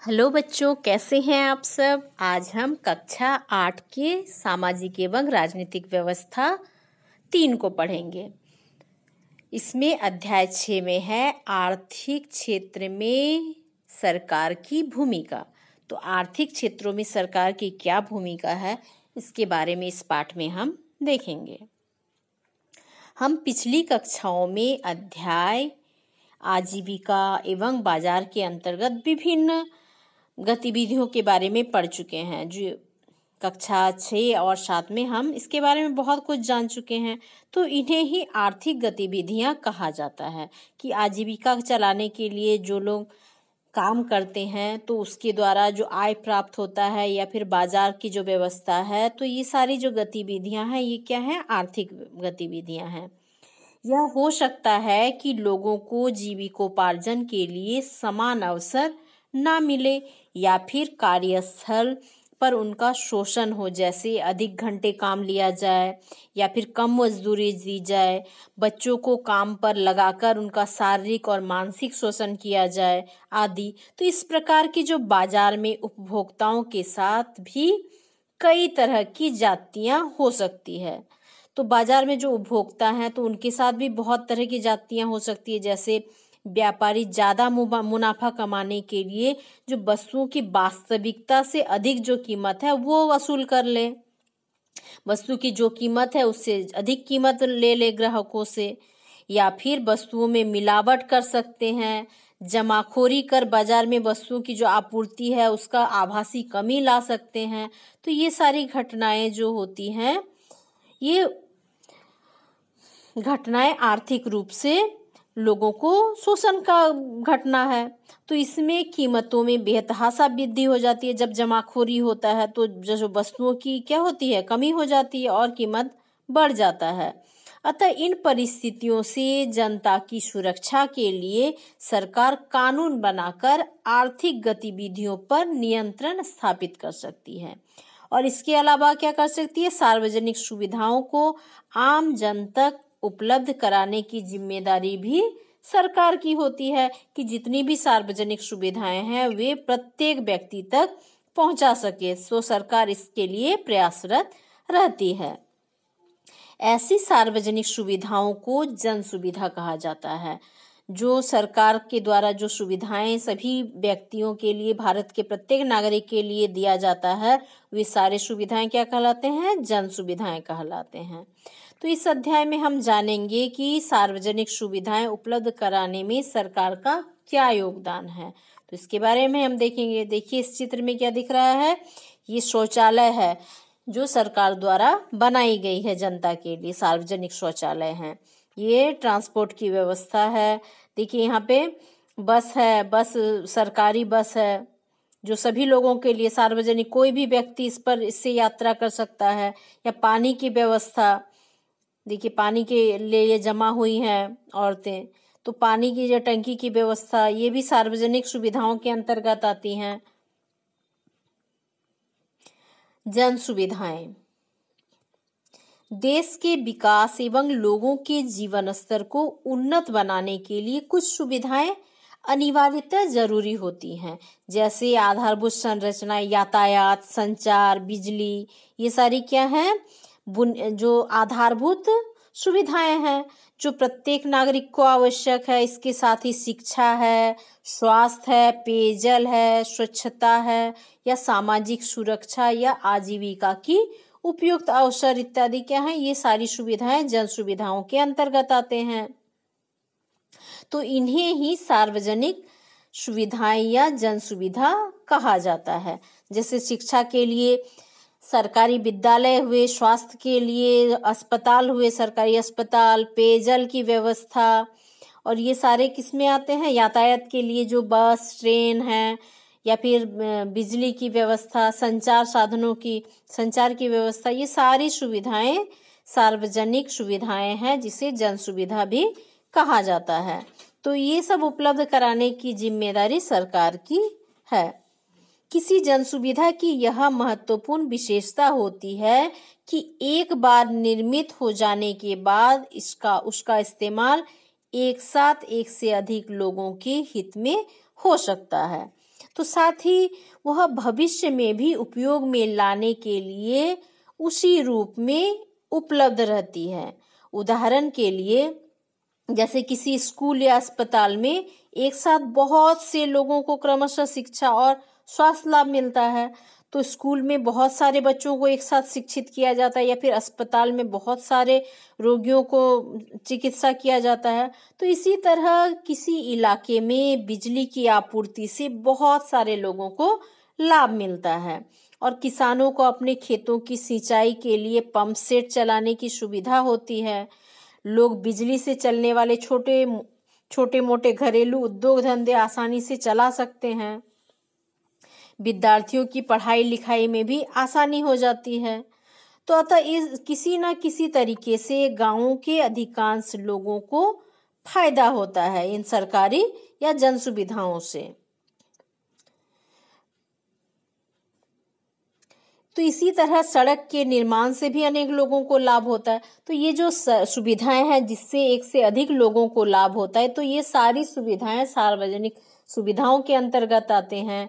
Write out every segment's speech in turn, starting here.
Hello बच्चों, कैसे हैं आप सब। आज हम कक्षा 8 के सामाजिक एवं राजनीतिक व्यवस्था 3 को पढ़ेंगे। इसमें अध्याय 6 में है आर्थिक क्षेत्र में सरकार की भूमिका। तो आर्थिक क्षेत्रों में सरकार की क्या भूमिका है, इसके बारे में इस पाठ में हम देखेंगे। हम पिछली कक्षाओं में अध्याय आजीविका एवं बाजार के अंतर्गत विभिन्न गतिविधियों के बारे में पढ़ चुके हैं। जो कक्षा 6 और 7 में हम इसके बारे में बहुत कुछ जान चुके हैं। तो इन्हें ही आर्थिक गतिविधियां कहा जाता है कि आजीविका चलाने के लिए जो लोग काम करते हैं तो उसके द्वारा जो आय प्राप्त होता है या फिर बाजार की जो व्यवस्था है, तो ये सारी जो गतिविधियां हैं ये क्या है, आर्थिक गतिविधियां हैं। यह हो सकता है कि लोगों को जीविकोपार्जन के लिए समान अवसर ना मिले या फिर कार्यस्थल पर उनका शोषण हो, जैसे अधिक घंटे काम लिया जाए या फिर कम मजदूरी दी जाए, बच्चों को काम पर लगाकर उनका शारीरिक और मानसिक शोषण किया जाए आदि। तो इस प्रकार की जो बाजार में उपभोक्ताओं के साथ भी कई तरह की जातियां हो सकती है। तो बाजार में जो उपभोक्ता हैं तो उनके साथ भी बहुत तरह की जातियां हो सकती है। जैसे व्यापारी ज्यादा मुनाफा कमाने के लिए जो वस्तुओं की वास्तविकता से अधिक जो कीमत है वो वसूल कर ले, वस्तु की जो कीमत है उससे अधिक कीमत ले ले ग्राहकों से, या फिर वस्तुओं में मिलावट कर सकते हैं, जमाखोरी कर बाजार में वस्तुओं की जो आपूर्ति है उसका आभासी कमी ला सकते हैं। तो ये सारी घटनाएं जो होती हैं, ये घटनाएं आर्थिक रूप से लोगों को शोषण का घटना है। तो इसमें कीमतों में बेतहाशा वृद्धि हो जाती है। जब जमाखोरी होता है तो जो वस्तुओं की क्या होती है, कमी हो जाती है और कीमत बढ़ जाता है। अतः इन परिस्थितियों से जनता की सुरक्षा के लिए सरकार कानून बनाकर आर्थिक गतिविधियों पर नियंत्रण स्थापित कर सकती है और इसके अलावा क्या कर सकती है, सार्वजनिक सुविधाओं को आम जन तक उपलब्ध कराने की जिम्मेदारी भी सरकार की होती है कि जितनी भी सार्वजनिक सुविधाएं हैं वे प्रत्येक व्यक्ति तक पहुंचा सके। सो सरकार इसके लिए प्रयासरत रहती है। ऐसी सार्वजनिक सुविधाओं को जन सुविधा कहा जाता है। जो सरकार के द्वारा जो सुविधाएं सभी व्यक्तियों के लिए, भारत के प्रत्येक नागरिक के लिए दिया जाता है, वे सारे सुविधाएं क्या कहलाते हैं, जन सुविधाएं कहलाते हैं। तो इस अध्याय में हम जानेंगे कि सार्वजनिक सुविधाएं उपलब्ध कराने में सरकार का क्या योगदान है। तो इसके बारे में हम देखेंगे। देखिए इस चित्र में क्या दिख रहा है, ये शौचालय है जो सरकार द्वारा बनाई गई है जनता के लिए, सार्वजनिक शौचालय हैं। ये ट्रांसपोर्ट की व्यवस्था है। देखिए यहाँ पे बस है, बस सरकारी बस है जो सभी लोगों के लिए सार्वजनिक, कोई भी व्यक्ति इससे यात्रा कर सकता है। या पानी की व्यवस्था, देखिए पानी के लिए ये जमा हुई हैं औरतें, तो पानी की जो टंकी की व्यवस्था, ये भी सार्वजनिक सुविधाओं के अंतर्गत आती हैं। जन सुविधाएं देश के विकास एवं लोगों के जीवन स्तर को उन्नत बनाने के लिए कुछ सुविधाएं अनिवार्यतः जरूरी होती हैं। जैसे आधारभूत संरचना, यातायात, संचार, बिजली, ये सारी क्या हैं, जो आधारभूत सुविधाएं हैं जो प्रत्येक नागरिक को आवश्यक है। इसके साथ ही शिक्षा है, स्वास्थ्य है, पेयजल है, स्वच्छता है, या सामाजिक सुरक्षा या आजीविका की उपयुक्त अवसर इत्यादि क्या है, ये सारी सुविधाएं जन सुविधाओं के अंतर्गत आते हैं। तो इन्हें ही सार्वजनिक सुविधाएं या जन सुविधा कहा जाता है। जैसे शिक्षा के लिए सरकारी विद्यालय हुए, स्वास्थ्य के लिए अस्पताल हुए, सरकारी अस्पताल, पेयजल की व्यवस्था, और ये सारे किसमें आते हैं, यातायात के लिए जो बस, ट्रेन है, या फिर बिजली की व्यवस्था, संचार साधनों की, संचार की व्यवस्था, ये सारी सुविधाएं सार्वजनिक सुविधाएं हैं जिसे जन सुविधा भी कहा जाता है। तो ये सब उपलब्ध कराने की जिम्मेदारी सरकार की है। किसी जन सुविधा की यह महत्वपूर्ण विशेषता होती है कि एक बार निर्मित हो जाने के बाद उसका इस्तेमाल एक साथ एक से अधिक लोगों के हित में हो सकता है। तो साथ ही वह भविष्य में भी उपयोग में लाने के लिए उसी रूप में उपलब्ध रहती है। उदाहरण के लिए जैसे किसी स्कूल या अस्पताल में एक साथ बहुत से लोगों को क्रमशः शिक्षा और स्वास्थ्य लाभ मिलता है, तो स्कूल में बहुत सारे बच्चों को एक साथ शिक्षित किया जाता है या फिर अस्पताल में बहुत सारे रोगियों को चिकित्सा किया जाता है। तो इसी तरह किसी इलाके में बिजली की आपूर्ति से बहुत सारे लोगों को लाभ मिलता है और किसानों को अपने खेतों की सिंचाई के लिए पंप सेट चलाने की सुविधा होती है। लोग बिजली से चलने वाले छोटे मोटे घरेलू उद्योग धंधे आसानी से चला सकते हैं। विद्यार्थियों की पढ़ाई लिखाई में भी आसानी हो जाती है। तो अतः इस किसी न किसी तरीके से गांवों के अधिकांश लोगों को फायदा होता है इन सरकारी या जन सुविधाओं से। तो इसी तरह सड़क के निर्माण से भी अनेक लोगों को लाभ होता है। तो ये जो सुविधाएं हैं जिससे एक से अधिक लोगों को लाभ होता है, तो ये सारी सुविधाएं सार्वजनिक सुविधाओं के अंतर्गत आते हैं।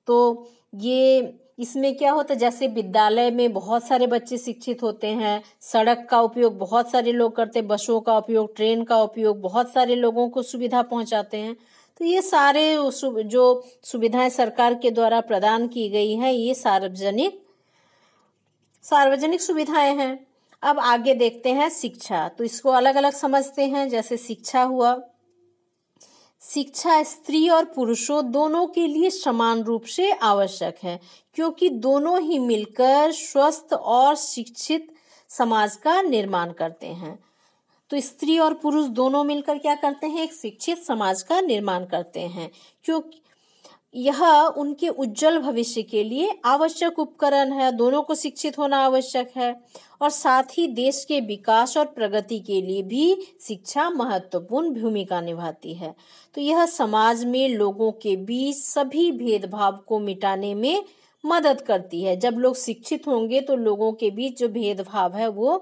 तो ये इसमें क्या होता है, जैसे विद्यालय में बहुत सारे बच्चे शिक्षित होते हैं, सड़क का उपयोग बहुत सारे लोग करते हैं, बसों का उपयोग, ट्रेन का उपयोग बहुत सारे लोगों को सुविधा पहुंचाते हैं। तो ये सारे जो सुविधाएं सरकार के द्वारा प्रदान की गई हैं, ये सार्वजनिक सुविधाएं हैं। अब आगे देखते हैं शिक्षा। तो इसको अलग अलग समझते हैं। जैसे शिक्षा हुआ, शिक्षा स्त्री और पुरुषों दोनों के लिए समान रूप से आवश्यक है, क्योंकि दोनों ही मिलकर स्वस्थ और शिक्षित समाज का निर्माण करते हैं। तो स्त्री और पुरुष दोनों मिलकर क्या करते हैं, एक शिक्षित समाज का निर्माण करते हैं, क्योंकि यह उनके उज्जवल भविष्य के लिए आवश्यक उपकरण है। दोनों को शिक्षित होना आवश्यक है और साथ ही देश के विकास और प्रगति के लिए भी शिक्षा महत्वपूर्ण भूमिका निभाती है। तो यह समाज में लोगों के बीच सभी भेदभाव को मिटाने में मदद करती है। जब लोग शिक्षित होंगे तो लोगों के बीच जो भेदभाव है वो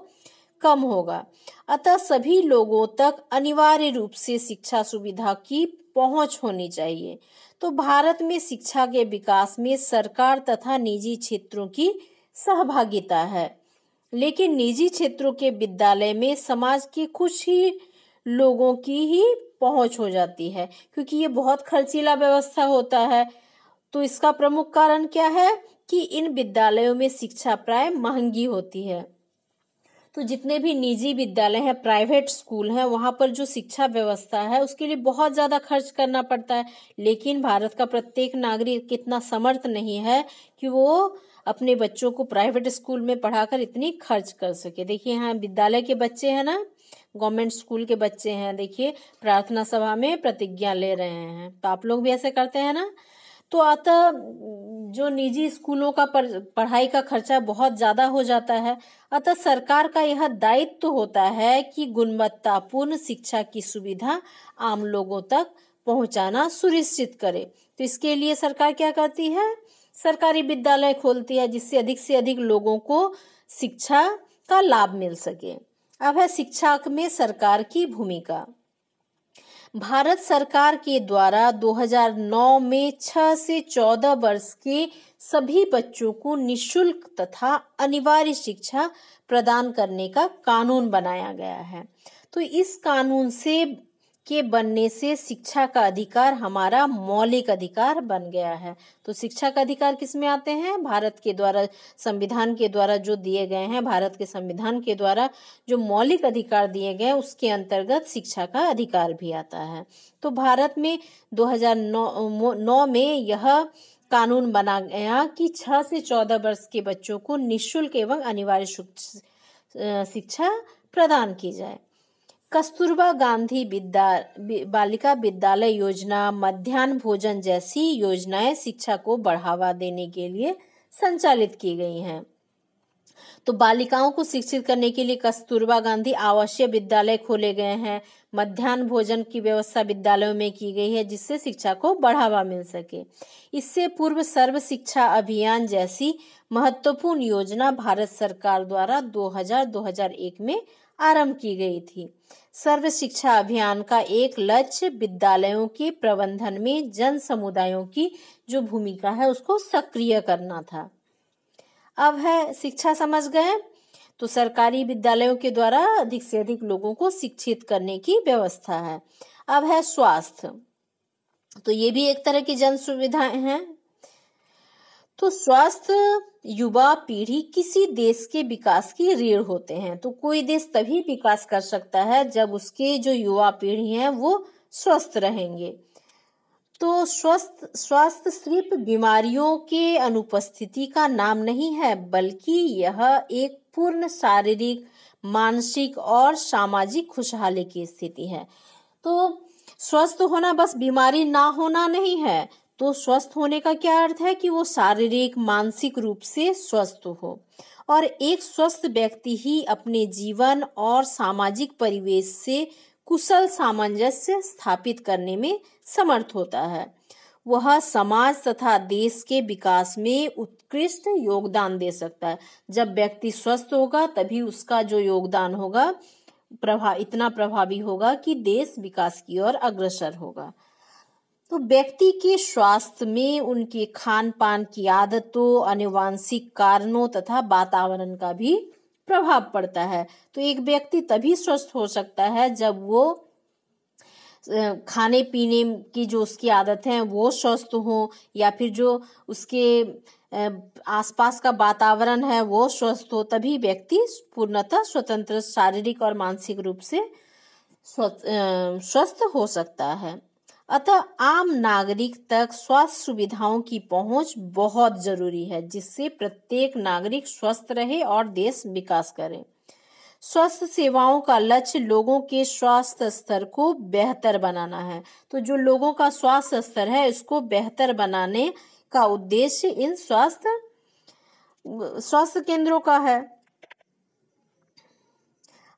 कम होगा। अतः सभी लोगों तक अनिवार्य रूप से शिक्षा सुविधा की पहुंच होनी चाहिए। तो भारत में शिक्षा के विकास में सरकार तथा निजी क्षेत्रों की सहभागिता है, लेकिन निजी क्षेत्रों के विद्यालय में समाज के कुछ ही लोगों की ही पहुंच हो जाती है, क्योंकि ये बहुत खर्चीला व्यवस्था होता है। तो इसका प्रमुख कारण क्या है कि इन विद्यालयों में शिक्षा प्राय महंगी होती है। तो जितने भी निजी विद्यालय हैं, प्राइवेट स्कूल हैं, वहां पर जो शिक्षा व्यवस्था है उसके लिए बहुत ज्यादा खर्च करना पड़ता है। लेकिन भारत का प्रत्येक नागरिक इतना समर्थ नहीं है कि वो अपने बच्चों को प्राइवेट स्कूल में पढ़ाकर इतनी खर्च कर सके। देखिए यहाँ विद्यालय के बच्चे हैं ना, गवर्नमेंट स्कूल के बच्चे हैं, देखिए प्रार्थना सभा में प्रतिज्ञा ले रहे हैं। तो आप लोग भी ऐसे करते हैं ना। तो अतः जो निजी स्कूलों का पढ़ाई का खर्चा बहुत ज्यादा हो जाता है। अतः सरकार का यह दायित्व होता है कि गुणवत्तापूर्ण शिक्षा की सुविधा आम लोगों तक पहुंचाना सुनिश्चित करे। तो इसके लिए सरकार क्या करती है, सरकारी विद्यालय खोलती है, जिससे अधिक से अधिक लोगों को शिक्षा का लाभ मिल सके। अब है शिक्षा में सरकार की भूमिका। भारत सरकार के द्वारा 2009 में 6 से 14 वर्ष के सभी बच्चों को निःशुल्क तथा अनिवार्य शिक्षा प्रदान करने का कानून बनाया गया है। तो इस कानून के बनने से शिक्षा का अधिकार हमारा मौलिक अधिकार बन गया है। तो शिक्षा का अधिकार किसमें आते हैं, भारत के द्वारा, संविधान के द्वारा जो दिए गए हैं, भारत के संविधान के द्वारा जो मौलिक अधिकार दिए गए उसके अंतर्गत शिक्षा का अधिकार भी आता है। तो भारत में 2009 में यह कानून बना गया कि 6 से 14 वर्ष के बच्चों को निःशुल्क एवं अनिवार्य शिक्षा प्रदान की जाए। कस्तूरबा गांधी बालिका विद्यालय योजना, मध्याह्न भोजन जैसी योजनाएं शिक्षा को बढ़ावा देने के लिए संचालित की गई हैं। तो बालिकाओं को शिक्षित करने के लिए कस्तूरबा गांधी आवासीय विद्यालय खोले गए हैं। मध्याह्न भोजन की व्यवस्था विद्यालयों में की गई है, जिससे शिक्षा को बढ़ावा मिल सके। इससे पूर्व सर्व शिक्षा अभियान जैसी महत्वपूर्ण योजना भारत सरकार द्वारा 2000-2001 में आरंभ की गई थी। सर्व शिक्षा अभियान का एक लक्ष्य विद्यालयों के प्रबंधन में जन समुदायों की जो भूमिका है उसको सक्रिय करना था। अब है शिक्षा, समझ गए? तो सरकारी विद्यालयों के द्वारा अधिक से अधिक लोगों को शिक्षित करने की व्यवस्था है। अब है स्वास्थ्य, तो ये भी एक तरह की जन सुविधाएं हैं। तो स्वास्थ्य युवा पीढ़ी किसी देश के विकास की रीढ़ होते हैं। तो कोई देश तभी विकास कर सकता है जब उसके जो युवा पीढ़ी है वो स्वस्थ रहेंगे। तो स्वास्थ्य सिर्फ बीमारियों के अनुपस्थिति का नाम नहीं है, बल्कि यह एक पूर्ण शारीरिक, मानसिक और सामाजिक खुशहाली की स्थिति है। तो स्वस्थ होना बस बीमारी ना होना नहीं है। तो स्वस्थ होने का क्या अर्थ है कि वो शारीरिक, मानसिक रूप से स्वस्थ हो। और एक स्वस्थ व्यक्ति ही अपने जीवन और सामाजिक परिवेश से कुशल सामंजस्य स्थापित करने में समर्थ होता है। वह समाज तथा देश के विकास में उत्कृष्ट योगदान दे सकता है। जब व्यक्ति स्वस्थ होगा तभी उसका जो योगदान होगा इतना प्रभावी होगा कि देश विकास की ओर अग्रसर होगा। तो व्यक्ति के स्वास्थ्य में उनके खान पान की आदतों, आनुवंशिक कारणों तथा वातावरण का भी प्रभाव पड़ता है। तो एक व्यक्ति तभी स्वस्थ हो सकता है जब वो खाने पीने की जो उसकी आदत है वो स्वस्थ हो, या फिर जो उसके आसपास का वातावरण है वो स्वस्थ हो, तभी व्यक्ति पूर्णतः स्वतंत्र, शारीरिक और मानसिक रूप से स्वस्थ हो सकता है। अतः आम नागरिक तक स्वास्थ्य सुविधाओं की पहुंच बहुत जरूरी है, जिससे प्रत्येक नागरिक स्वस्थ रहे और देश विकास करे। स्वास्थ्य सेवाओं का लक्ष्य लोगों के स्वास्थ्य स्तर को बेहतर बनाना है। तो जो लोगों का स्वास्थ्य स्तर है इसको बेहतर बनाने का उद्देश्य इन स्वास्थ्य केंद्रों का है।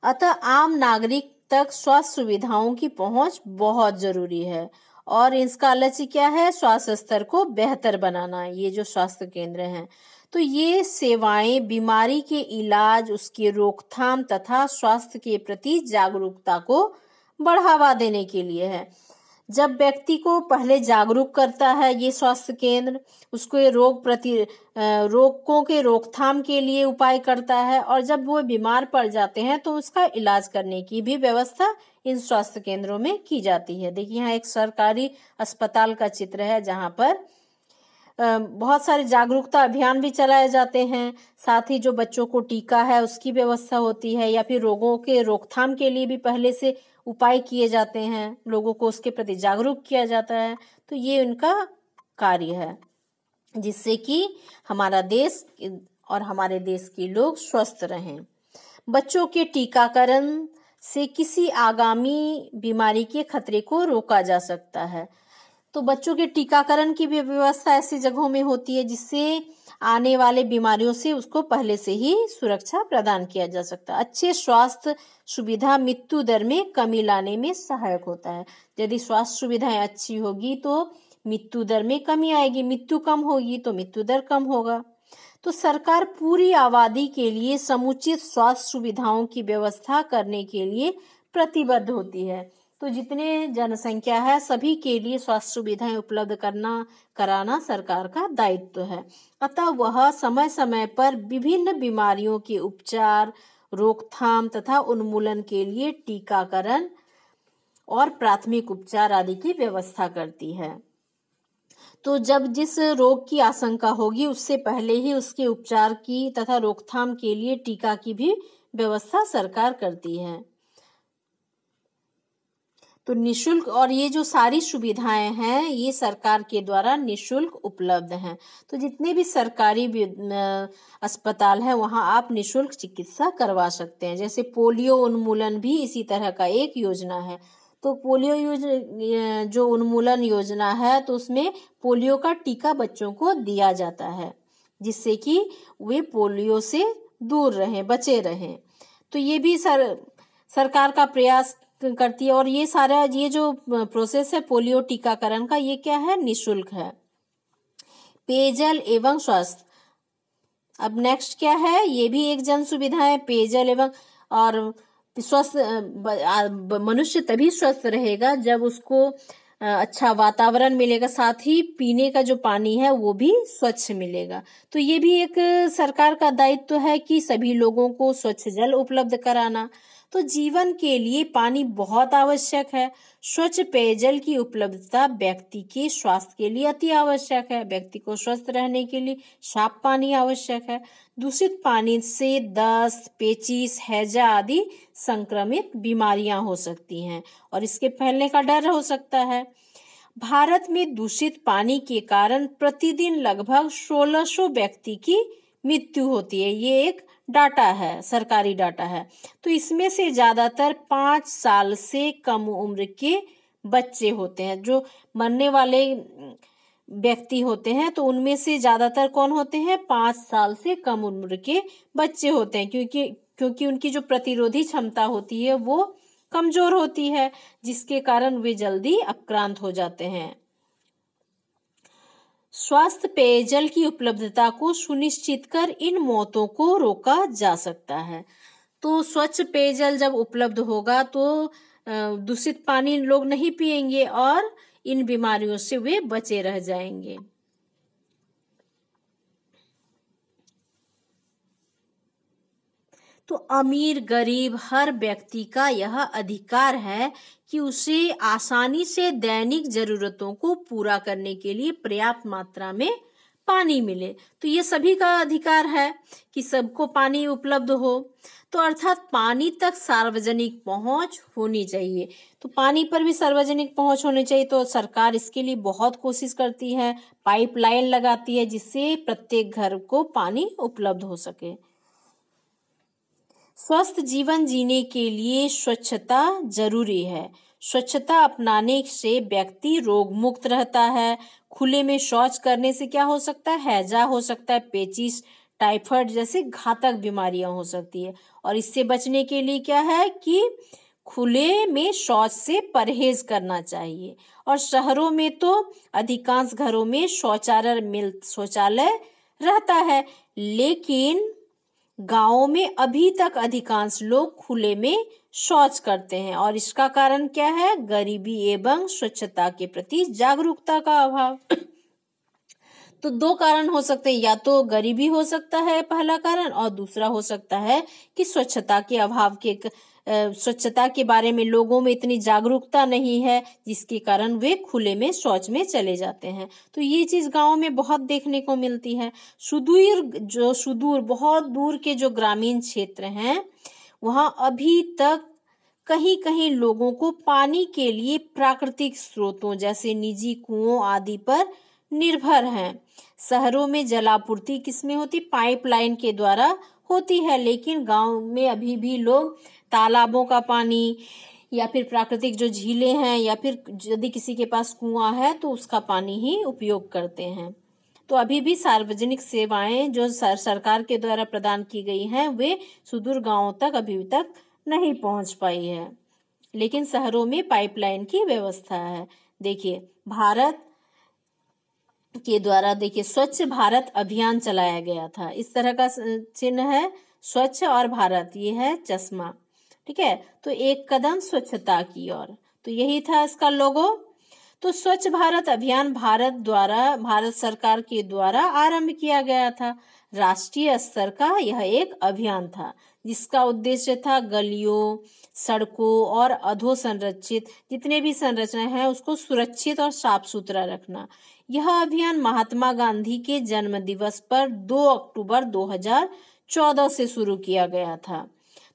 अतः आम नागरिक तक स्वास्थ्य सुविधाओं की पहुंच बहुत जरूरी है और इसका लक्ष्य क्या है? स्वास्थ्य स्तर को बेहतर बनाना। ये जो स्वास्थ्य केंद्र हैं, तो ये सेवाएं बीमारी के इलाज, उसके रोकथाम तथा स्वास्थ्य के प्रति जागरूकता को बढ़ावा देने के लिए है। जब व्यक्ति को पहले जागरूक करता है ये स्वास्थ्य केंद्र, उसको ये रोगों के रोकथाम के लिए उपाय करता है, और जब वो बीमार पड़ जाते हैं तो उसका इलाज करने की भी व्यवस्था इन स्वास्थ्य केंद्रों में की जाती है। देखिए यहाँ एक सरकारी अस्पताल का चित्र है जहाँ पर बहुत सारे जागरूकता अभियान भी चलाए जाते हैं। साथ ही जो बच्चों को टीका है उसकी व्यवस्था होती है, या फिर रोगों के रोकथाम के लिए भी पहले से उपाय किए जाते हैं, लोगों को उसके प्रति जागरूक किया जाता है। तो ये उनका कार्य है, जिससे कि हमारा देश और हमारे देश के लोग स्वस्थ रहें। बच्चों के टीकाकरण से किसी आगामी बीमारी के खतरे को रोका जा सकता है। तो बच्चों के टीकाकरण की भी व्यवस्था ऐसी जगहों में होती है जिससे आने वाले बीमारियों से उसको पहले से ही सुरक्षा प्रदान किया जा सकता है। अच्छे स्वास्थ्य सुविधा मृत्यु दर में कमी लाने में सहायक होता है। यदि स्वास्थ्य सुविधाएं अच्छी होगी तो मृत्यु दर में कमी आएगी, मृत्यु कम होगी तो मृत्यु दर कम होगा। तो सरकार पूरी आबादी के लिए समुचित स्वास्थ्य सुविधाओं की व्यवस्था करने के लिए प्रतिबद्ध होती है। तो जितने जनसंख्या है सभी के लिए स्वास्थ्य सुविधाएं उपलब्ध कराना सरकार का दायित्व है। अतः वह समय समय पर विभिन्न बीमारियों के उपचार, रोकथाम तथा उन्मूलन के लिए टीकाकरण और प्राथमिक उपचार आदि की व्यवस्था करती है। तो जब जिस रोग की आशंका होगी उससे पहले ही उसके उपचार की तथा रोकथाम के लिए टीका की भी व्यवस्था सरकार करती है। तो निशुल्क, और ये जो सारी सुविधाएं हैं ये सरकार के द्वारा निशुल्क उपलब्ध हैं। तो जितने भी सरकारी अस्पताल है वहां आप निशुल्क चिकित्सा करवा सकते हैं। जैसे पोलियो उन्मूलन भी इसी तरह का एक योजना है। तो पोलियो जो उन्मूलन योजना है तो उसमें पोलियो का टीका बच्चों को दिया जाता है, जिससे कि वे पोलियो से दूर रहें, बचे रहें। तो ये भी सरकार का प्रयास करती है। और ये सारा ये जो प्रोसेस है पोलियो टीकाकरण का, ये क्या है? निशुल्क है। पेयजल एवं स्वास्थ्य, अब नेक्स्ट क्या है? ये भी एक जन सुविधा है, पेयजल एवं, और मनुष्य तभी स्वस्थ रहेगा जब उसको अच्छा वातावरण मिलेगा, साथ ही पीने का जो पानी है वो भी स्वच्छ मिलेगा। तो ये भी एक सरकार का दायित्व है कि सभी लोगों को स्वच्छ जल उपलब्ध कराना। तो जीवन के लिए पानी बहुत आवश्यक है। स्वच्छ पेयजल की उपलब्धता व्यक्ति के स्वास्थ्य के लिए अति आवश्यक है। व्यक्ति को स्वस्थ रहने के लिए साफ पानी आवश्यक है। दूषित पानी से दस्त, पेचिश, हैजा आदि संक्रमित बीमारियां हो सकती हैं और इसके फैलने का डर हो सकता है। भारत में दूषित पानी के कारण प्रतिदिन लगभग 1600 व्यक्ति की मृत्यु होती है। ये एक डाटा है, सरकारी डाटा है। तो इसमें से ज्यादातर 5 साल से कम उम्र के बच्चे होते हैं। जो मरने वाले व्यक्ति होते हैं तो उनमें से ज्यादातर कौन होते हैं? 5 साल से कम उम्र के बच्चे होते हैं, क्योंकि उनकी जो प्रतिरोधी क्षमता होती है वो कमजोर होती है, जिसके कारण वे जल्दी आक्रांत हो जाते हैं। स्वास्थ्य पेयजल की उपलब्धता को सुनिश्चित कर इन मौतों को रोका जा सकता है। तो स्वच्छ पेयजल जब उपलब्ध होगा तो दूषित पानी लोग नहीं पिएंगे और इन बीमारियों से वे बचे रह जाएंगे। तो अमीर गरीब हर व्यक्ति का यह अधिकार है कि उसे आसानी से दैनिक जरूरतों को पूरा करने के लिए पर्याप्त मात्रा में पानी मिले। तो ये सभी का अधिकार है कि सबको पानी उपलब्ध हो। तो अर्थात पानी तक सार्वजनिक पहुंच होनी चाहिए। तो पानी पर भी सार्वजनिक पहुंच होनी चाहिए। तो सरकार इसके लिए बहुत कोशिश करती है, पाइपलाइन लगाती है जिससे प्रत्येक घर को पानी उपलब्ध हो सके। स्वस्थ जीवन जीने के लिए स्वच्छता जरूरी है। स्वच्छता अपनाने से व्यक्ति रोग मुक्त रहता है। खुले में शौच करने से क्या हो सकता है? हैजा हो सकता है, पेचिश, टाइफाइड जैसे घातक बीमारियां हो सकती है। और इससे बचने के लिए क्या है कि खुले में शौच से परहेज करना चाहिए। और शहरों में तो अधिकांश घरों में शौचालय रहता है, लेकिन गांवों में अभी तक अधिकांश लोग खुले में शौच करते हैं। और इसका कारण क्या है? गरीबी एवं स्वच्छता के प्रति जागरूकता का अभाव। तो 2 कारण हो सकते हैं, या तो गरीबी हो सकता है पहला कारण, और दूसरा हो सकता है कि स्वच्छता के अभाव के स्वच्छता के बारे में लोगों में इतनी जागरूकता नहीं है, जिसके कारण वे खुले में शौच में चले जाते हैं। तो ये चीज गांव में बहुत देखने को मिलती है। सुदूर बहुत दूर के जो ग्रामीण क्षेत्र हैं वहां अभी तक कहीं कहीं लोगों को पानी के लिए प्राकृतिक स्रोतों जैसे निजी कुओं आदि पर निर्भर हैं। शहरों में जलापूर्ति किसमें होती? पाइपलाइन के द्वारा होती है, लेकिन गांव में अभी भी लोग तालाबों का पानी या फिर प्राकृतिक जो झीलें हैं या फिर यदि किसी के पास कुआं है तो उसका पानी ही उपयोग करते हैं। तो अभी भी सार्वजनिक सेवाएं जो सरकार के द्वारा प्रदान की गई हैं वे सुदूर गांवों तक अभी तक नहीं पहुंच पाई है, लेकिन शहरों में पाइपलाइन की व्यवस्था है। देखिए भारत के द्वारा स्वच्छ भारत अभियान चलाया गया था। इस तरह का चिन्ह है स्वच्छ और भारत, ये है चश्मा, ठीक है। तो एक कदम स्वच्छता की ओर, तो यही था इसका लोगो। तो स्वच्छ भारत अभियान भारत सरकार के द्वारा आरंभ किया गया था। राष्ट्रीय स्तर का यह एक अभियान था जिसका उद्देश्य था गलियों, सड़कों और अधोसंरचित जितने भी संरचनाएं हैं उसको सुरक्षित और साफ सुथरा रखना। यह अभियान महात्मा गांधी के जन्म दिवस पर 2 अक्टूबर 2014 से शुरू किया गया था।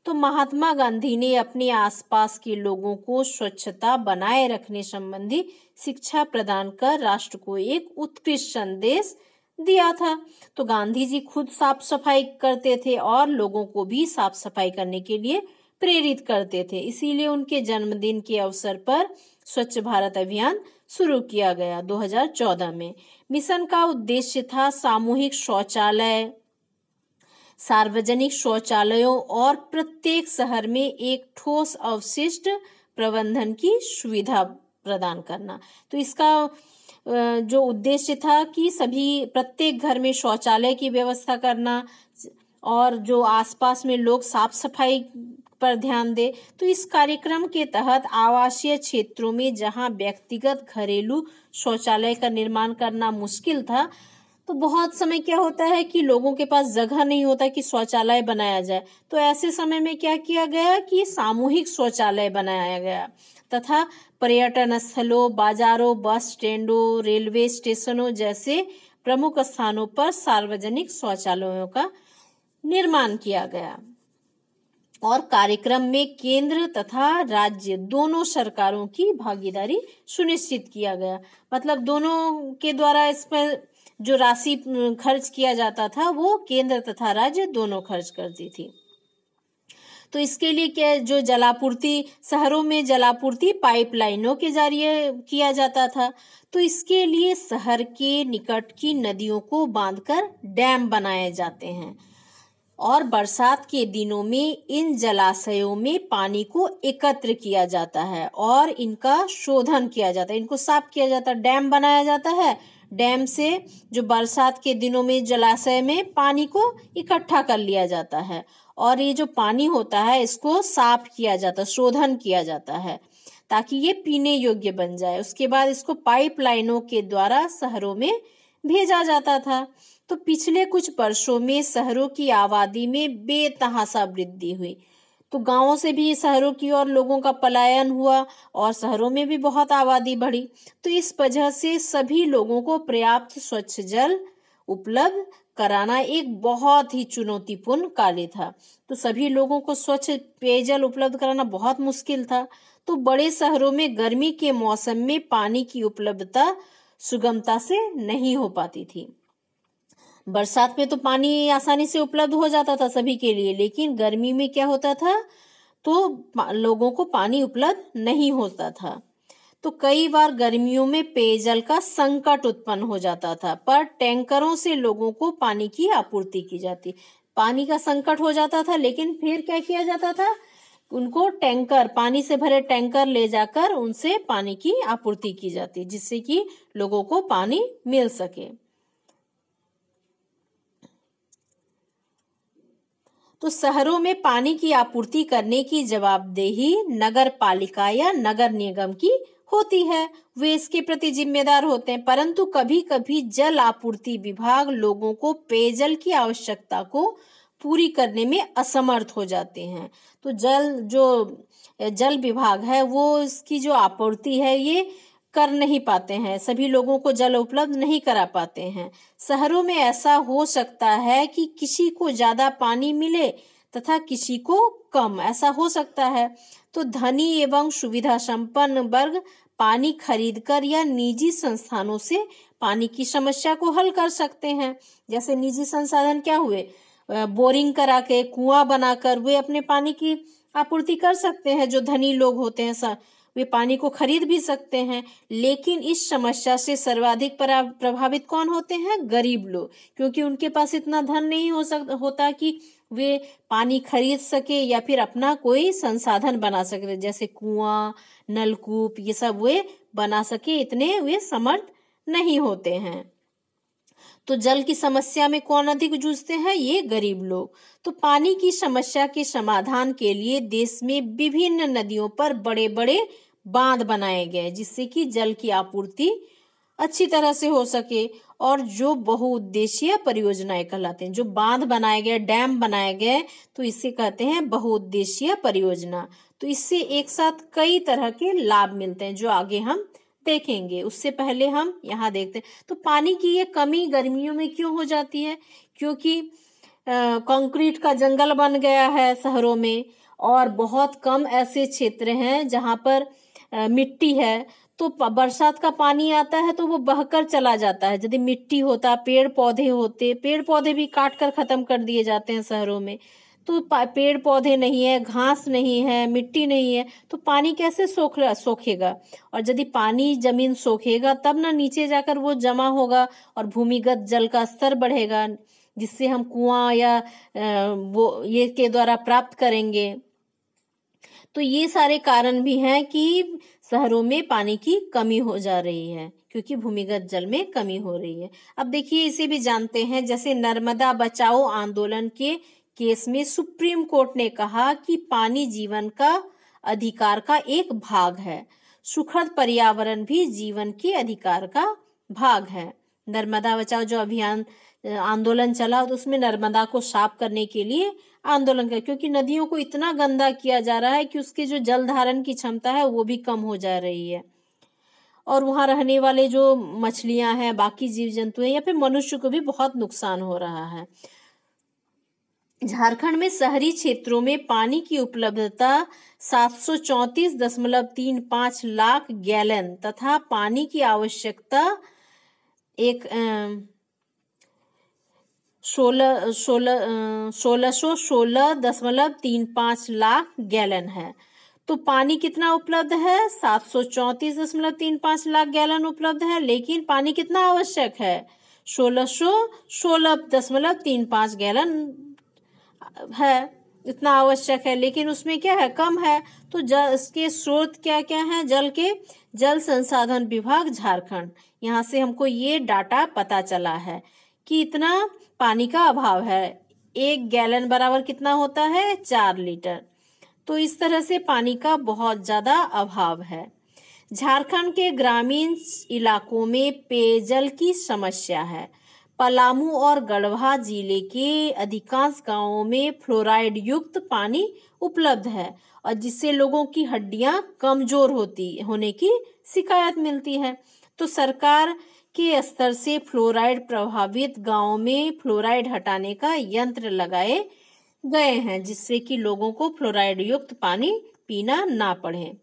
तो महात्मा गांधी ने अपने आसपास के लोगों को स्वच्छता बनाए रखने संबंधी शिक्षा प्रदान कर राष्ट्र को एक उत्कृष्ट संदेश दिया था। तो गांधी जी खुद साफ सफाई करते थे और लोगों को भी साफ सफाई करने के लिए प्रेरित करते थे। इसीलिए उनके जन्मदिन के अवसर पर स्वच्छ भारत अभियान शुरू किया गया 2014 में। मिशन का उद्देश्य था सामूहिक शौचालय, सार्वजनिक शौचालयों और प्रत्येक शहर में एक ठोस अवशिष्ट प्रबंधन की सुविधा प्रदान करना। तो इसका जो उद्देश्य था कि प्रत्येक घर में शौचालय की व्यवस्था करना और जो आसपास में लोग साफ सफाई पर ध्यान दे। तो इस कार्यक्रम के तहत आवासीय क्षेत्रों में जहां व्यक्तिगत घरेलू शौचालय का निर्माण करना मुश्किल था, तो बहुत समय क्या होता है कि लोगों के पास जगह नहीं होता कि शौचालय बनाया जाए। तो ऐसे समय में क्या किया गया कि सामूहिक शौचालय बनाया गया तथा पर्यटन स्थलों, बाजारों, बस स्टैंडों, रेलवे स्टेशनों जैसे प्रमुख स्थानों पर सार्वजनिक शौचालयों का निर्माण किया गया। और कार्यक्रम में केंद्र तथा राज्य दोनों सरकारों की भागीदारी सुनिश्चित किया गया। मतलब दोनों के द्वारा इस पर जो राशि खर्च किया जाता था वो केंद्र तथा राज्य दोनों खर्च करती थी। तो इसके लिए क्या, जो जलापूर्ति, शहरों में जलापूर्ति पाइपलाइनों के जरिए किया जाता था। तो इसके लिए शहर के निकट की नदियों को बांधकर डैम बनाए जाते हैं और बरसात के दिनों में इन जलाशयों में पानी को एकत्र किया जाता है और इनका शोधन किया जाता है, इनको साफ किया जाता है, डैम बनाया जाता है। डैम से जो बरसात के दिनों में जलाशय में पानी को इकट्ठा कर लिया जाता है और ये जो पानी होता है इसको साफ किया जाता है, शोधन किया जाता है ताकि ये पीने योग्य बन जाए। उसके बाद इसको पाइपलाइनों के द्वारा शहरों में भेजा जाता था। तो पिछले कुछ वर्षों में शहरों की आबादी में बेतहाशा वृद्धि हुई। तो गांवों से भी शहरों की ओर लोगों का पलायन हुआ और शहरों में भी बहुत आबादी बढ़ी। तो इस वजह से सभी लोगों को पर्याप्त स्वच्छ जल उपलब्ध कराना एक बहुत ही चुनौतीपूर्ण कार्य था। तो सभी लोगों को स्वच्छ पेयजल उपलब्ध कराना बहुत मुश्किल था। तो बड़े शहरों में गर्मी के मौसम में पानी की उपलब्धता सुगमता से नहीं हो पाती थी। बरसात में तो पानी आसानी से उपलब्ध हो जाता था सभी के लिए, लेकिन गर्मी में क्या होता था, तो लोगों को पानी उपलब्ध नहीं होता था। तो कई बार गर्मियों में पेयजल का संकट उत्पन्न हो जाता था, पर टैंकरों से लोगों को पानी की आपूर्ति की जाती। पानी का संकट हो जाता था, लेकिन फिर क्या किया जाता था, उनको टैंकर, पानी से भरे टैंकर ले जाकर उनसे पानी की आपूर्ति की जाती, जिससे कि लोगों को पानी मिल सके। तो शहरों में पानी की आपूर्ति करने की जवाबदेही नगर पालिका या नगर निगम की होती है, वे इसके प्रति जिम्मेदार होते हैं। परंतु कभी कभी जल आपूर्ति विभाग लोगों को पेयजल की आवश्यकता को पूरी करने में असमर्थ हो जाते हैं। तो जल विभाग है वो इसकी जो आपूर्ति है ये कर नहीं पाते हैं, सभी लोगों को जल उपलब्ध नहीं करा पाते हैं। शहरों में ऐसा हो सकता है कि किसी को ज्यादा पानी मिले तथा किसी को कम, ऐसा हो सकता है। तो धनी एवं सुविधा संपन्न वर्ग पानी खरीदकर या निजी संस्थानों से पानी की समस्या को हल कर सकते हैं। जैसे निजी संसाधन क्या हुए, बोरिंग करा के, कुआं बनाकर वे अपने पानी की आपूर्ति कर सकते हैं। जो धनी लोग होते हैं वे पानी को खरीद भी सकते हैं। लेकिन इस समस्या से सर्वाधिक प्रभावित कौन होते हैं, गरीब लोग, क्योंकि उनके पास इतना धन नहीं होता कि वे पानी खरीद सके या फिर अपना कोई संसाधन बना सके, जैसे कुआं, नलकूप, ये सब वे बना सके, इतने वे समर्थ नहीं होते हैं। तो जल की समस्या में कौन अधिक जूझते हैं, ये गरीब लोग। तो पानी की समस्या के समाधान के लिए देश में विभिन्न नदियों पर बड़े बड़े बांध बनाए गए, जिससे कि जल की आपूर्ति अच्छी तरह से हो सके। और जो बहुउद्देशीय परियोजनाएं कहलाते हैं, जो बांध बनाए गए, डैम बनाए गए, तो इसे कहते हैं बहुउद्देशीय परियोजना। तो इससे एक साथ कई तरह के लाभ मिलते हैं, जो आगे हम देखेंगे। उससे पहले हम यहाँ देखते हैं, तो पानी की ये कमी गर्मियों में क्यों हो जाती है, क्योंकि कंक्रीट का जंगल बन गया है शहरों में और बहुत कम ऐसे क्षेत्र हैं जहाँ पर मिट्टी है। तो बरसात का पानी आता है तो वो बहकर चला जाता है। यदि मिट्टी होता, पेड़ पौधे होते, पेड़ पौधे भी काट कर खत्म कर दिए जाते हैं शहरों में। तो पेड़ पौधे नहीं है, घास नहीं है, मिट्टी नहीं है, तो पानी कैसे सोखेगा। और यदि पानी जमीन सोखेगा तब ना नीचे जाकर वो जमा होगा और भूमिगत जल का स्तर बढ़ेगा, जिससे हम कुआं या वो ये के द्वारा प्राप्त करेंगे। तो ये सारे कारण भी हैं कि शहरों में पानी की कमी हो जा रही है, क्योंकि भूमिगत जल में कमी हो रही है। अब देखिए इसे भी जानते हैं, जैसे नर्मदा बचाओ आंदोलन के केस में सुप्रीम कोर्ट ने कहा कि पानी जीवन का अधिकार का एक भाग है। सुखद पर्यावरण भी जीवन के अधिकार का भाग है। नर्मदा बचाओ जो अभियान आंदोलन चला, तो उसमें नर्मदा को साफ करने के लिए आंदोलन किया, क्योंकि नदियों को इतना गंदा किया जा रहा है कि उसके जो जल धारण की क्षमता है वो भी कम हो जा रही है, और वहां रहने वाले जो मछलियां हैं, बाकी जीव जंतु हैं, या फिर मनुष्य को भी बहुत नुकसान हो रहा है। झारखंड में शहरी क्षेत्रों में पानी की उपलब्धता 734.35 लाख गैलन तथा पानी की आवश्यकता 1616.35 लाख गैलन है। तो पानी कितना उपलब्ध है? 734.35 लाख गैलन उपलब्ध है, लेकिन पानी कितना आवश्यक है? 1616.35 गैलन है, इतना आवश्यक है, लेकिन उसमें क्या है? कम है। तो इसके स्रोत क्या क्या है? जल संसाधन विभाग झारखंड, यहाँ से हमको ये डाटा पता चला है कि इतना पानी का अभाव है। 1 गैलन बराबर कितना होता है? 4 लीटर। तो इस तरह से पानी का बहुत ज्यादा अभाव है। झारखंड के ग्रामीण इलाकों में पेयजल की समस्या है। पलामू और गढ़वा जिले के अधिकांश गांवों में फ्लोराइड युक्त पानी उपलब्ध है, और जिससे लोगों की हड्डियां कमजोर होने की शिकायत मिलती है। तो सरकार के स्तर से फ्लोराइड प्रभावित गांवों में फ्लोराइड हटाने का यंत्र लगाए गए हैं, जिससे कि लोगों को फ्लोराइड युक्त पानी पीना ना पड़े।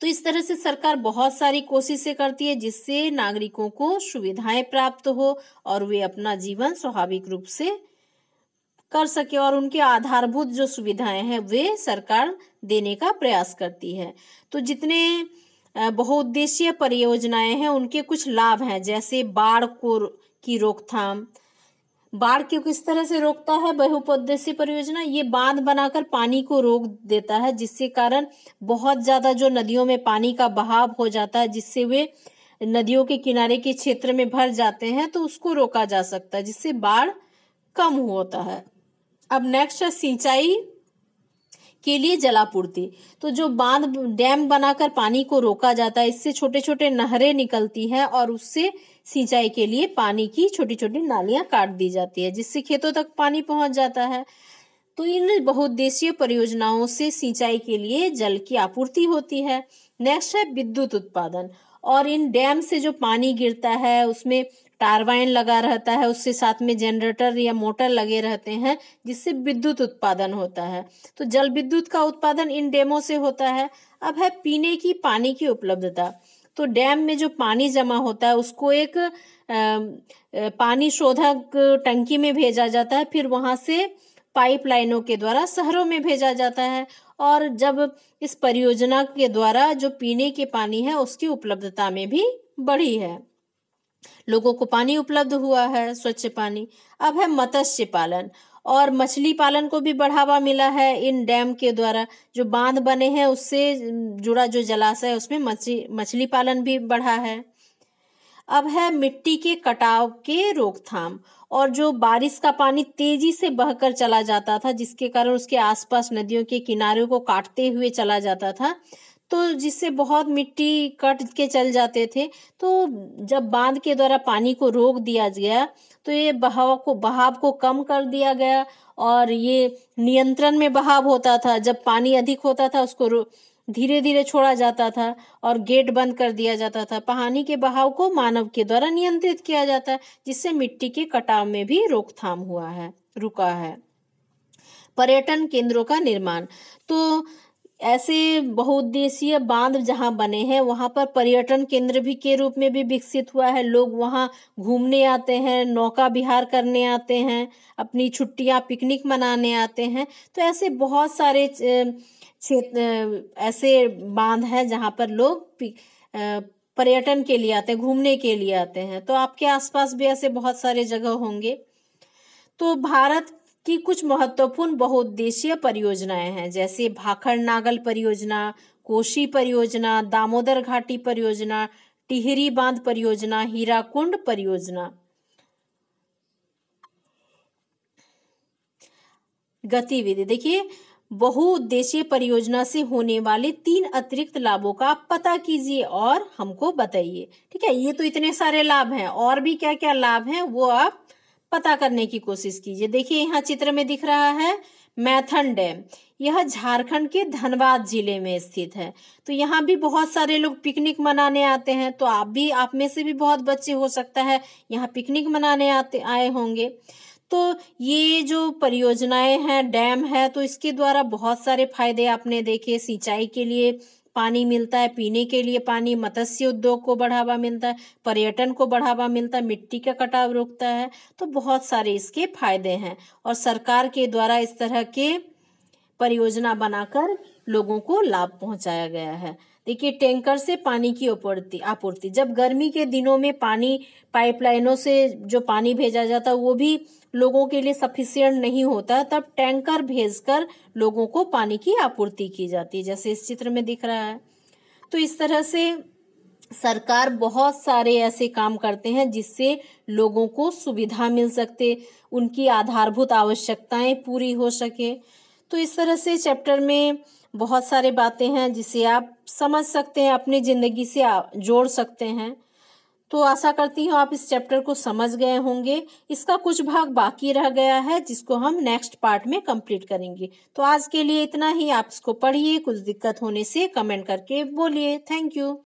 तो इस तरह से सरकार बहुत सारी कोशिशें करती है, जिससे नागरिकों को सुविधाएं प्राप्त हो और वे अपना जीवन स्वाभाविक रूप से कर सके, और उनके आधारभूत जो सुविधाएं हैं वे सरकार देने का प्रयास करती है। तो जितने बहुउद्देशीय परियोजनाएं हैं उनके कुछ लाभ हैं, जैसे बाढ़ की रोकथाम। बाढ़ को किस तरह से रोकता है बहुउद्देशीय परियोजना? ये बांध बनाकर पानी को रोक देता है, जिससे कारण बहुत ज्यादा जो नदियों में पानी का बहाव हो जाता है, जिससे वे नदियों के किनारे के क्षेत्र में भर जाते हैं, तो उसको रोका जा सकता है, जिससे बाढ़ कम होता है। अब नेक्स्ट है सिंचाई के लिए जलापूर्ति। तो जो बांध डैम बनाकर पानी को रोका जाता है, इससे छोटे छोटे नहरें निकलती हैं और उससे सिंचाई के लिए पानी की छोटी छोटी नालियां काट दी जाती है, जिससे खेतों तक पानी पहुंच जाता है। तो इन बहुउद्देशीय परियोजनाओं से सिंचाई के लिए जल की आपूर्ति होती है। नेक्स्ट है विद्युत उत्पादन, और इन डैम से जो पानी गिरता है उसमें टारबाइन लगा रहता है, उससे साथ में जनरेटर या मोटर लगे रहते हैं, जिससे विद्युत उत्पादन होता है। तो जल विद्युत का उत्पादन इन डैमों से होता है। अब है पीने की पानी की उपलब्धता। तो डैम में जो पानी जमा होता है उसको एक पानी शोधक टंकी में भेजा जाता है, फिर वहां से पाइपलाइनों के द्वारा शहरों में भेजा जाता है, और जब इस परियोजना के द्वारा जो पीने के पानी है उसकी उपलब्धता में भी बढ़ी है, लोगों को पानी उपलब्ध हुआ है, स्वच्छ पानी। अब है मत्स्य पालन, और मछली पालन को भी बढ़ावा मिला है इन डैम के द्वारा। जो बांध बने हैं उससे जुड़ा जो जलाशय है उसमें मछली पालन भी बढ़ा है। अब है मिट्टी के कटाव के रोकथाम, और जो बारिश का पानी तेजी से बहकर चला जाता था, जिसके कारण उसके आसपास नदियों के किनारों को काटते हुए चला जाता था, तो जिससे बहुत मिट्टी कट के चल जाते थे। तो जब बांध के द्वारा पानी को रोक दिया गया, तो ये बहाव को कम कर दिया गया, और ये नियंत्रण में बहाव होता था। जब पानी अधिक होता था उसको धीरे धीरे छोड़ा जाता था और गेट बंद कर दिया जाता था। पानी के बहाव को मानव के द्वारा नियंत्रित किया जाता है, जिससे मिट्टी के कटाव में भी रोकथाम रुका है। पर्यटन केंद्रों का निर्माण, तो ऐसे बहुउद्देशीय बांध जहां बने हैं वहां पर पर्यटन केंद्र भी के रूप में भी विकसित हुआ है। लोग वहां घूमने आते हैं, नौका विहार करने आते हैं, अपनी छुट्टियां पिकनिक मनाने आते हैं। तो ऐसे बहुत सारे क्षेत्र ऐसे बांध हैं जहां पर लोग पर्यटन के लिए आते हैं, घूमने के लिए आते हैं। तो आपके आसपास भी ऐसे बहुत सारे जगह होंगे। तो भारत की कुछ महत्वपूर्ण बहुउद्देशीय परियोजनाएं हैं, जैसे भाखड़ नागल परियोजना, कोशी परियोजना, दामोदर घाटी परियोजना, टिहरी बांध परियोजना, हीराकुंड परियोजना। गतिविधि। देखिए, बहुउद्देशीय परियोजना से होने वाले 3 अतिरिक्त लाभों का आप पता कीजिए और हमको बताइए। ठीक है, ये तो इतने सारे लाभ हैं, और भी क्या क्या लाभ हैं वो आप पता करने की कोशिश कीजिए। देखिए, यहाँ चित्र में दिख रहा है मैथन डैम। यह झारखंड के धनबाद जिले में स्थित है। तो यहाँ भी बहुत सारे लोग पिकनिक मनाने आते हैं। तो आप में से भी बहुत बच्चे हो सकता है यहाँ पिकनिक मनाने आए होंगे। तो ये जो परियोजनाएं हैं, डैम है, तो इसके द्वारा बहुत सारे फायदे आपने देखे। सिंचाई के लिए पानी मिलता है, पीने के लिए पानी, मत्स्य उद्योग को बढ़ावा मिलता है, पर्यटन को बढ़ावा मिलता है, मिट्टी का कटाव रुकता है। तो बहुत सारे इसके फायदे हैं और सरकार के द्वारा इस तरह के परियोजना बनाकर लोगों को लाभ पहुंचाया गया है। देखिए, टैंकर से पानी की आपूर्ति। जब गर्मी के दिनों में पानी पाइपलाइनों से जो पानी भेजा जाता है वो भी लोगों के लिए सफिशिएंट नहीं होता, तब टैंकर भेजकर लोगों को पानी की आपूर्ति की जाती है, जैसे इस चित्र में दिख रहा है। तो इस तरह से सरकार बहुत सारे ऐसे काम करते हैं जिससे लोगों को सुविधा मिल सकते, उनकी आधारभूत आवश्यकताएं पूरी हो सके। तो इस तरह से चैप्टर में बहुत सारे बातें हैं जिसे आप समझ सकते हैं, अपनी जिंदगी से जोड़ सकते हैं। तो आशा करती हूँ आप इस चैप्टर को समझ गए होंगे। इसका कुछ भाग बाकी रह गया है जिसको हम नेक्स्ट पार्ट में कंप्लीट करेंगे। तो आज के लिए इतना ही। आप इसको पढ़िए, कुछ दिक्कत होने से कमेंट करके बोलिए। Thank you.